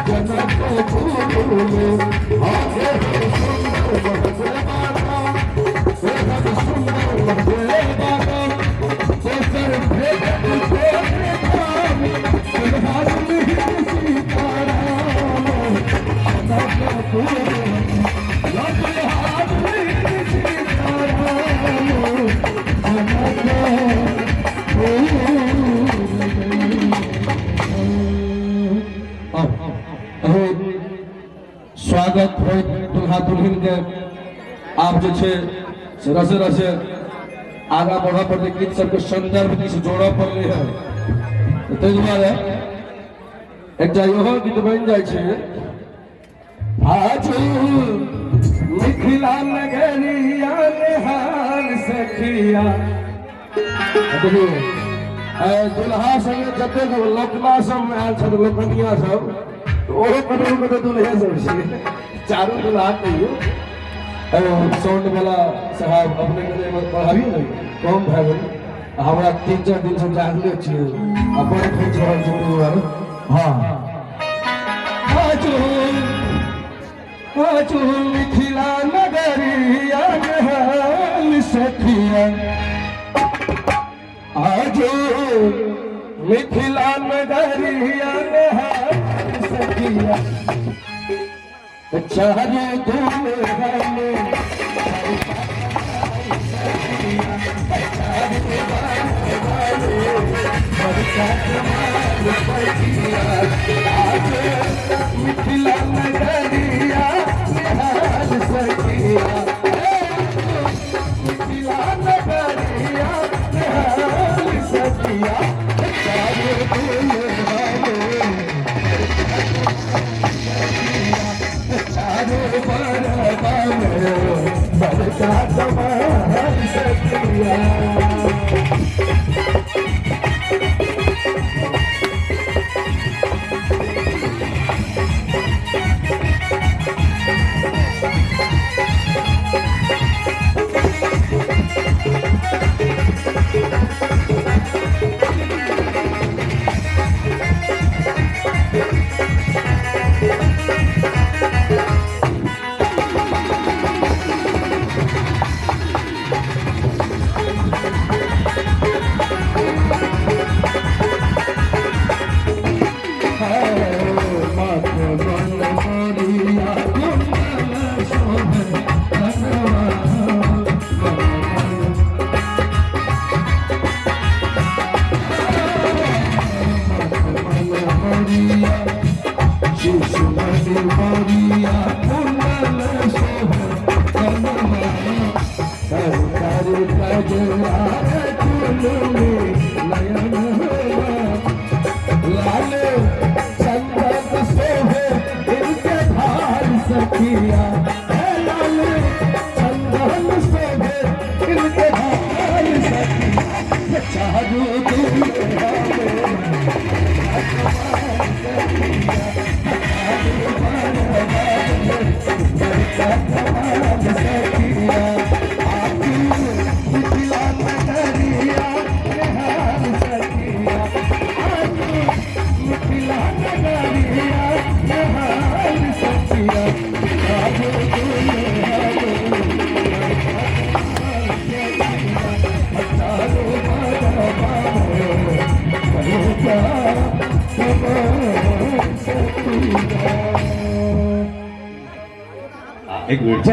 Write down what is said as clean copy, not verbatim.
जनक फूले आगे सुंदर महफिल बाबा बेहद सुंदर महफिल बाबा सोकर भेद तेरे काम फिलहाल नहीं सीताराम जनक फूले लखनऊ नहीं सीताराम जनक स्वागत हो दुल्हा दुल्हन के आप जो से रसे रसे आगा बढ़ा पड़ते गीत सबके संदर्भ किस जोड़ा पड़ रही है तो दुआरे एक जाइयो गीत बन जाए छे आज मिथिला नगरिया निहाल सखिया दुल्हा संगे जते लोकना सब आयल छ लोकनिया सब ओहो कतौ कतौ दुल्हे सब छै चारों दुल्हा कहियो साउंड वाला साहब अपने के पढ़ाबी नहीं कम भए गेल हमरा 3-4 दिन से जागले छियै अपन खोज रहल छी दुआरे हां आजू मिथिला नगरिया निहाल सखिया आजो मिथिला नगरिया निहाल सखिया चाहे दुल्हन मिथिला नगरिया निहाल सखिया मिथिला नगरिया निहाल सखिया चाहे दुल्हन चारों बरका तमाम सखिया एक मिनट